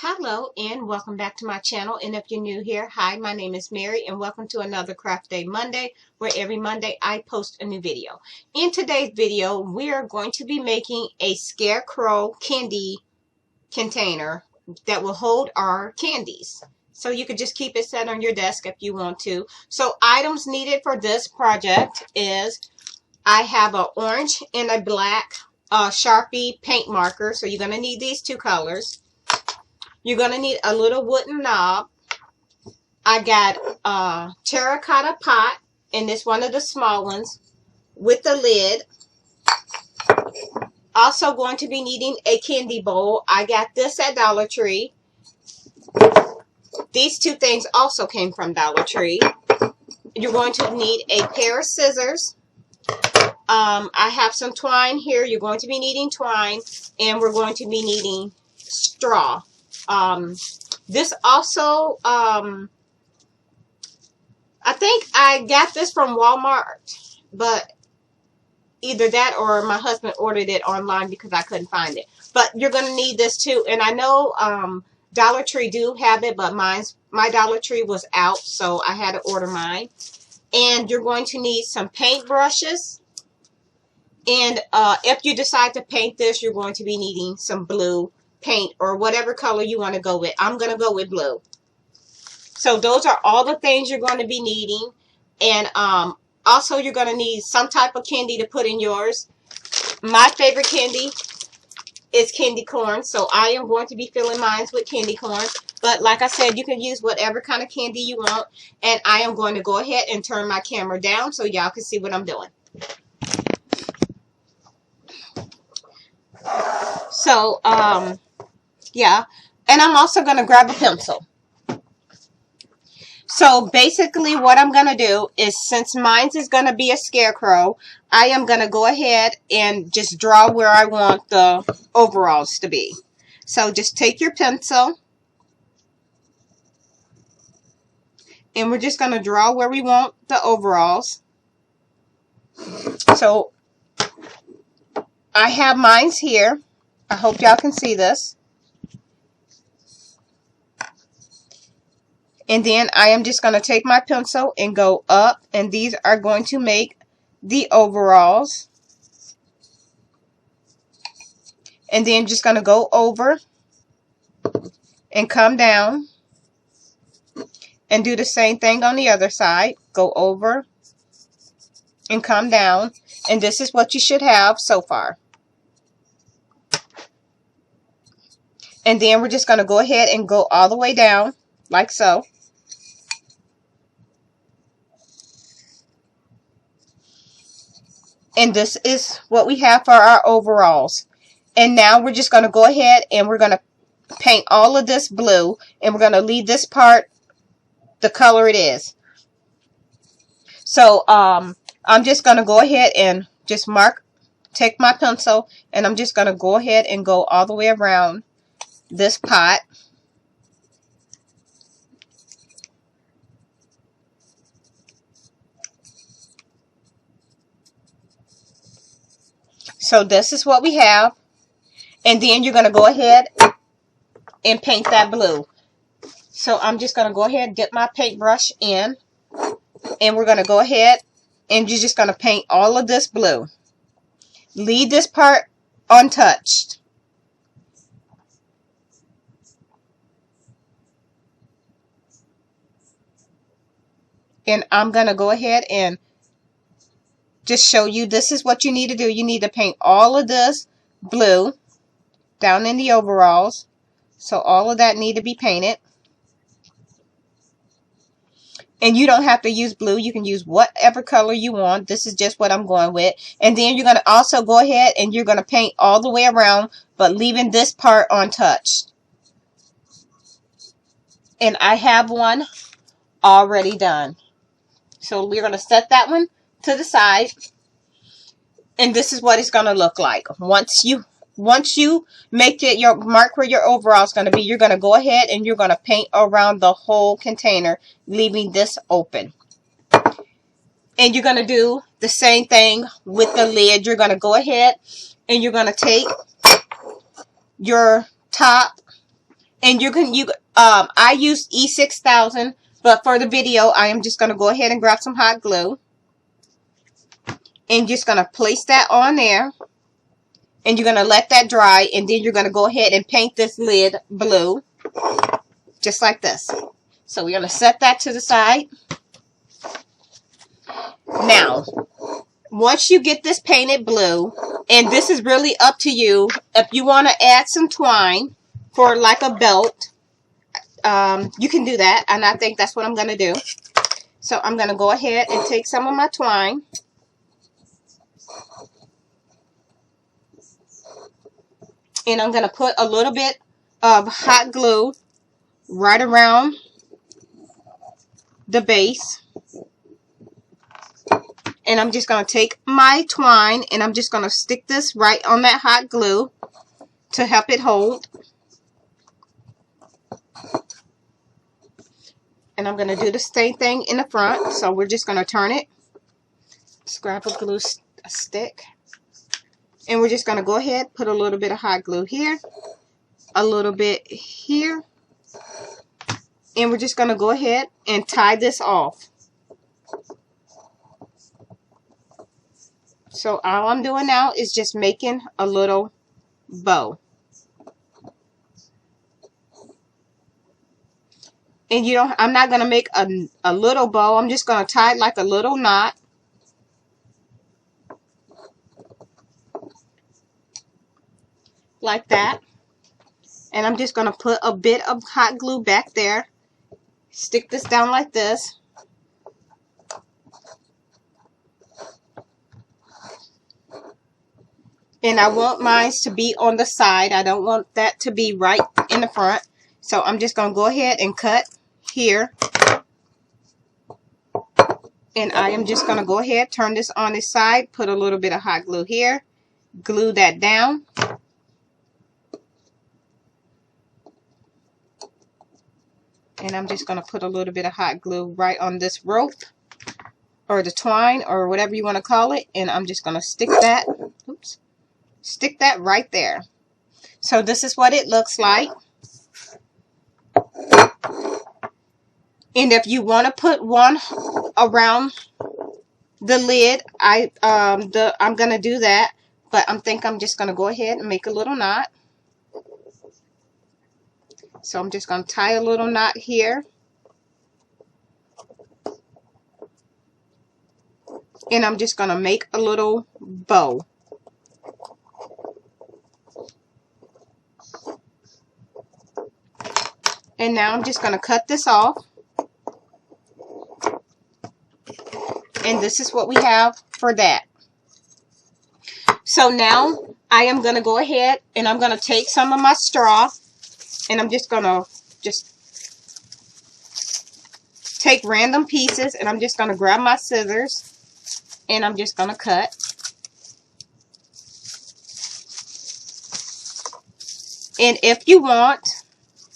Hello and welcome back to my channel, and if you're new here, hi, my name is Mary and welcome to another Craft Day Monday, where every Monday I post a new video. In today's video we are going to be making a Scarecrow candy container that will hold our candies. So you could just keep it set on your desk if you want to. So items needed for this project is I have an orange and a black Sharpie paint marker, so you're going to need these two colors. You're going to need a little wooden knob. I got a terracotta pot, and it's one of the small ones with the lid. Also going to be needing a candy bowl. I got this at Dollar Tree. These two things also came from Dollar Tree. You're going to need a pair of scissors. I have some twine here. You're going to be needing twine, and we're going to be needing straw. This also, I think I got this from Walmart, but either that or my husband ordered it online because I couldn't find it. But you're going to need this too. And I know Dollar Tree do have it, but my Dollar Tree was out, so I had to order mine. And you're going to need some paint brushes. And if you decide to paint this, you're going to be needing some blue paint or whatever color you want to go with. I'm going to go with blue. So those are all the things you're going to be needing. And also you're going to need some type of candy to put in yours. My favorite candy is candy corn, so I am going to be filling mine with candy corn. But like I said, you can use whatever kind of candy you want. And I am going to go ahead and turn my camera down so y'all can see what I'm doing. So yeah, and I'm also going to grab a pencil. So basically what I'm going to do is, since mine is going to be a scarecrow, I am going to go ahead and just draw where I want the overalls to be. So just take your pencil, and we're just going to draw where we want the overalls. So I have mine here. I hope y'all can see this. And then I am just going to take my pencil and go up, and these are going to make the overalls. And then just going to go over and come down and do the same thing on the other side. Go over and come down, and this is what you should have so far. And then we're just going to go ahead and go all the way down like so. And this is what we have for our overalls. And now we're just going to go ahead and we're going to paint all of this blue. And we're going to leave this part the color it is. So I'm just going to go ahead and just take my pencil. And I'm just going to go ahead and go all the way around this pot. So this is what we have. And then you're going to go ahead and paint that blue. So I'm just going to go ahead and dip my paintbrush in. And we're going to go ahead and you're just going to paint all of this blue. Leave this part untouched. And I'm going to go ahead and just show you, this is what you need to do. You need to paint all of this blue down in the overalls. So all of that need to be painted. And you don't have to use blue. You can use whatever color you want. This is just what I'm going with. And then you're going to also go ahead and you're going to paint all the way around, but leaving this part untouched. And I have one already done. So we're going to set that one to the side, and this is what it's going to look like. Once you make it your mark where your overall is going to be, you're going to go ahead and you're going to paint around the whole container, leaving this open. And you're going to do the same thing with the lid. You're going to go ahead and you're going to take your top And I use E6000, but for the video, I am just going to go ahead and grab some hot glue. And just going to place that on there. And you're going to let that dry. And then you're going to go ahead and paint this lid blue. Just like this. So we're going to set that to the side. Now, once you get this painted blue, and this is really up to you, if you want to add some twine for like a belt, you can do that, and I think that's what I'm going to do. So I'm going to go ahead and take some of my twine, and I'm going to put a little bit of hot glue right around the base. And I'm just going to take my twine and I'm just going to stick this right on that hot glue to help it hold. And I'm going to do the same thing in the front. So we're just going to turn it. Just grab a glue stick. And we're just going to go ahead, put a little bit of hot glue here. A little bit here. And we're just going to go ahead and tie this off. So all I'm doing now is just making a little bow. And I'm not going to make a little bow. I'm just going to tie it like a little knot. Like that. And I'm just going to put a bit of hot glue back there. Stick this down like this. And I want mine to be on the side. I don't want that to be right in the front. So I'm just going to go ahead and cut here. And I am just going to go ahead, turn this on this side, put a little bit of hot glue here. Glue that down. And I'm just going to put a little bit of hot glue right on this rope. Or the twine, or whatever you want to call it. And I'm just going to stick that. Oops. Stick that right there. So this is what it looks like. And if you want to put one around the lid, I'm going to do that. But I think I'm just going to go ahead and make a little knot. So I'm just going to tie a little knot here. And I'm just going to make a little bow. And now I'm just going to cut this off. And this is what we have for that. So now I am going to go ahead and I'm going to take some of my straw. And I'm just going to take random pieces. And I'm just going to grab my scissors. And I'm just going to cut. And if you want,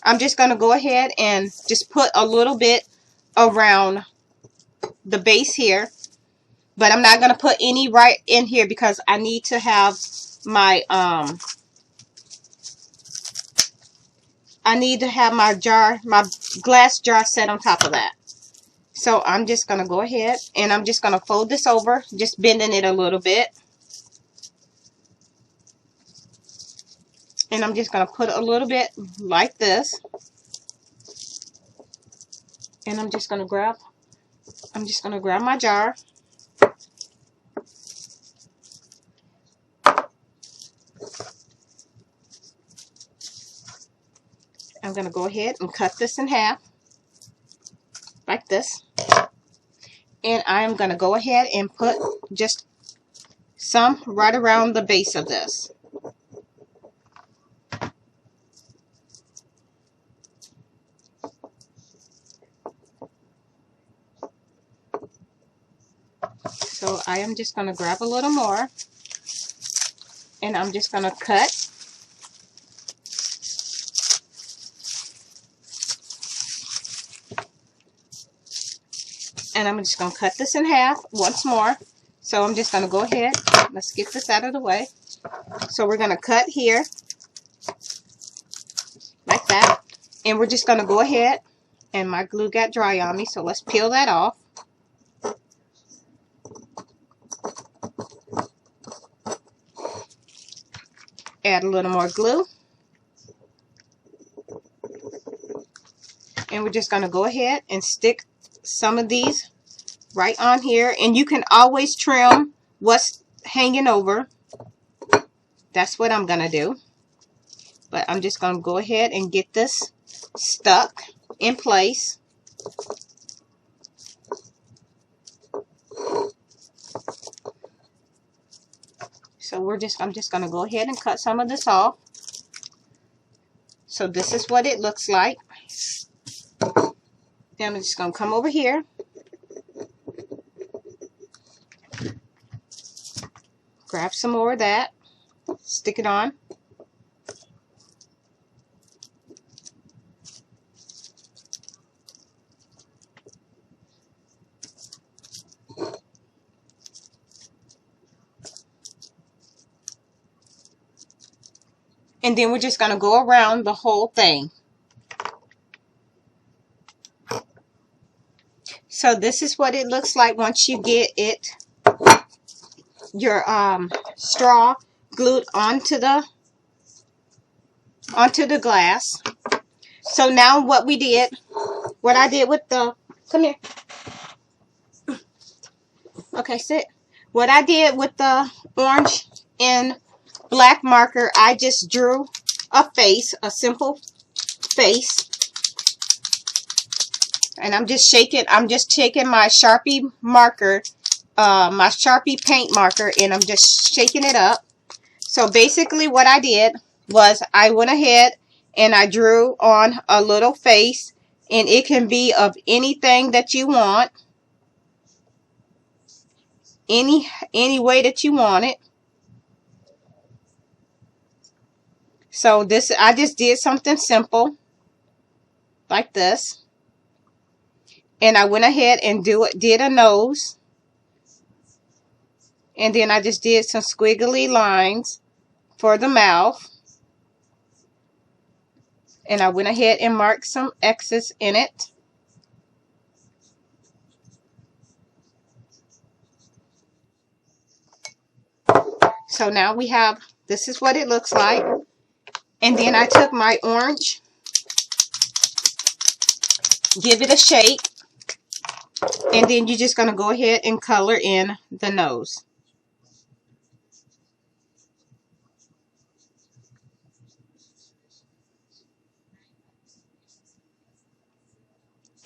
I'm just going to go ahead and just put a little bit around the base here. But I'm not going to put any right in here because I need to have my jar, my glass jar set on top of that. So I'm just going to go ahead and I'm just going to fold this over, just bending it a little bit. And I'm just going to put a little bit like this. And I'm just going to grab my jar. I'm going to go ahead and cut this in half. Like this. And I'm going to go ahead and put just some right around the base of this. So I am just going to grab a little more. And I'm just going to cut. And I'm just going to cut this in half once more. So I'm just going to go ahead. Let's get this out of the way. So we're going to cut here. Like that. And we're just going to go ahead, and my glue got dry on me, so let's peel that off. Add a little more glue. And we're just going to go ahead and stick some of these right on here. And you can always trim what's hanging over. That's what I'm going to do. But I'm just going to go ahead and get this stuck in place. So I'm just going to go ahead and cut some of this off. So this is what it looks like. Then I'm just going to come over here. Grab some more of that. Stick it on. And then we're just going to go around the whole thing. So this is what it looks like once you get it, your straw glued onto the glass. So now what I did with the, come here. Okay, sit. What I did with the orange and black marker, I just drew a face, a simple face. And I'm just taking my Sharpie marker, my Sharpie paint marker, and I'm just shaking it up. So basically what I did was I went ahead and I drew on a little face, and it can be of anything that you want. Any way that you want it. So I just did something simple like this. And I went ahead and did a nose. And then I just did some squiggly lines for the mouth. And I went ahead and marked some X's in it. So now we have, this is what it looks like. And then I took my orange, give it a shake, and then you're just going to go ahead and color in the nose.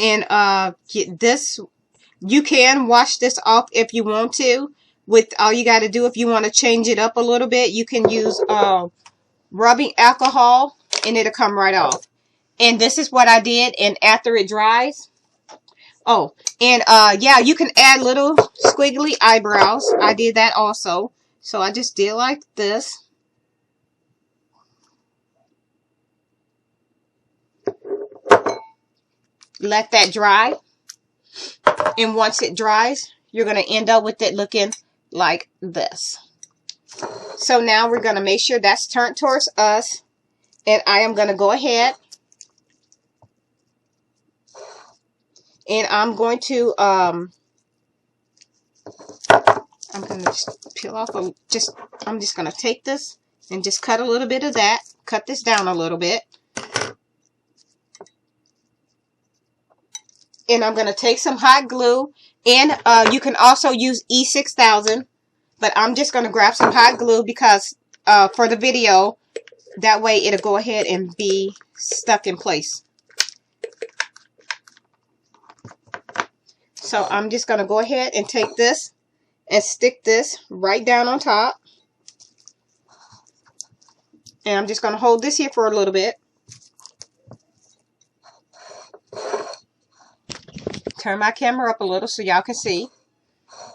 And you can wash this off if you want to. With all you got to do, if you want to change it up a little bit, you can use rubbing alcohol, and it'll come right off. And this is what I did. And after it dries, oh, and yeah, you can add little squiggly eyebrows. I did that also. So I just did like this. Let that dry. And once it dries, you're going to end up with it looking like this. So now we're going to make sure that's turned towards us. And I am going to go ahead and I'm going to I'm going to just peel off I'm just going to take this and just cut a little bit of that. Cut this down a little bit. And I'm going to take some hot glue, and you can also use E6000, but I'm just going to grab some hot glue because for the video, that way it'll go ahead and be stuck in place. So I'm just going to go ahead and take this and stick this right down on top. And I'm just going to hold this here for a little bit. Turn my camera up a little so y'all can see.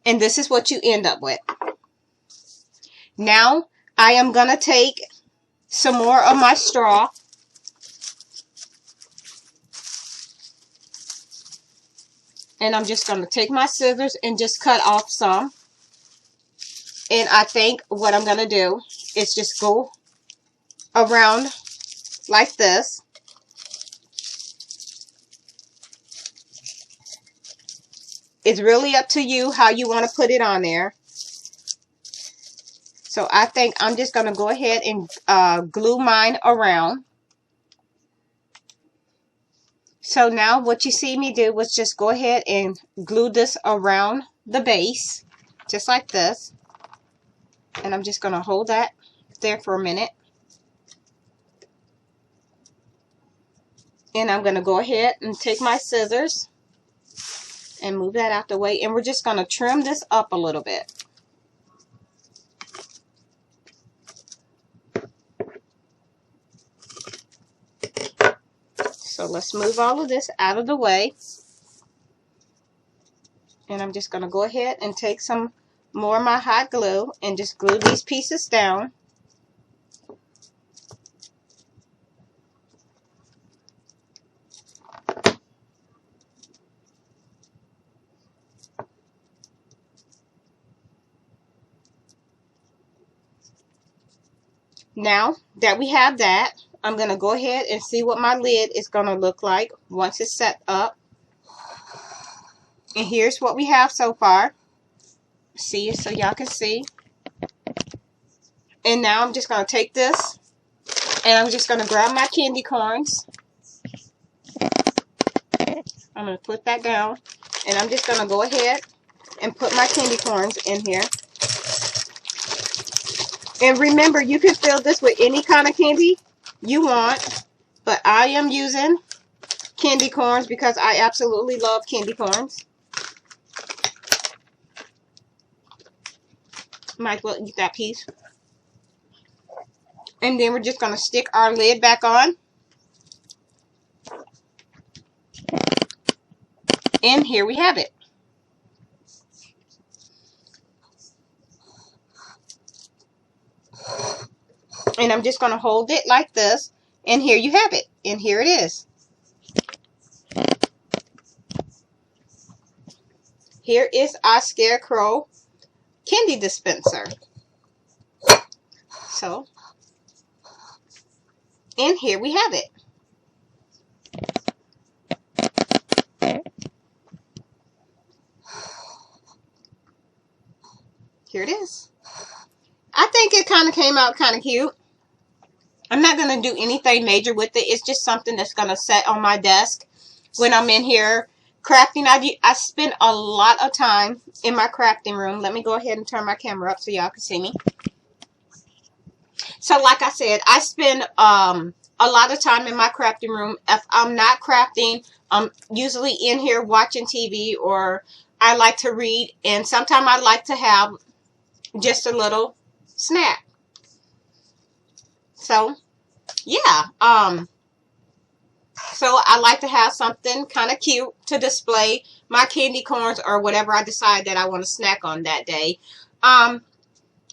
And this is what you end up with. Now, I am going to take some more of my straw. And I'm just going to take my scissors and just cut off some. And I think what I'm going to do is just go around like this. It's really up to you how you want to put it on there. So I think I'm just going to go ahead and glue mine around. So now what you see me do was just go ahead and glue this around the base, just like this. And I'm just going to hold that there for a minute. And I'm going to go ahead and take my scissors and move that out the way. And we're just going to trim this up a little bit. So let's move all of this out of the way. And I'm just going to go ahead and take some more of my hot glue and just glue these pieces down. Now that we have that, I'm going to go ahead and see what my lid is going to look like once it's set up. And here's what we have so far. See it so y'all can see. And now I'm just going to take this and I'm just going to grab my candy corns. I'm going to put that down. And I'm just going to go ahead and put my candy corns in here. And remember, you can fill this with any kind of candy you want. But I am using candy corns because I absolutely love candy corns. Might as well eat that piece. And then we're just going to stick our lid back on. And here we have it. And I'm just going to hold it like this. And here you have it. And here it is. Here is our Scarecrow candy dispenser. So, and here we have it. Here it is. I think it kind of came out kind of cute. I'm not going to do anything major with it. It's just something that's going to sit on my desk when I'm in here crafting. I spend a lot of time in my crafting room. Let me go ahead and turn my camera up so y'all can see me. So like I said, I spend a lot of time in my crafting room. If I'm not crafting, I'm usually in here watching TV, or I like to read, and sometimes I like to have just a little snack. So yeah, so I like to have something kind of cute to display my candy corns or whatever I decide that I want to snack on that day.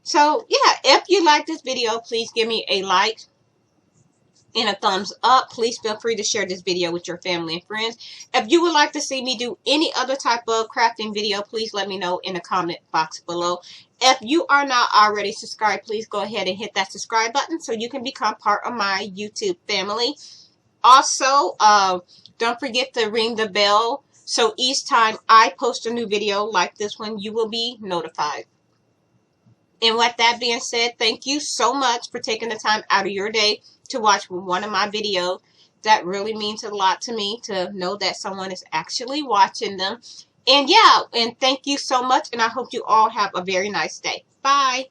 So yeah, if you like this video, please give me a like and a thumbs up. Please feel free to share this video with your family and friends. If you would like to see me do any other type of crafting video, please let me know in the comment box below. If you are not already subscribed, please go ahead and hit that subscribe button so you can become part of my YouTube family. Also, don't forget to ring the bell so each time I post a new video like this one, you will be notified. And with that being said, thank you so much for taking the time out of your day to watch one of my videos. That really means a lot to me to know that someone is actually watching them. And yeah, and thank you so much, and I hope you all have a very nice day. Bye.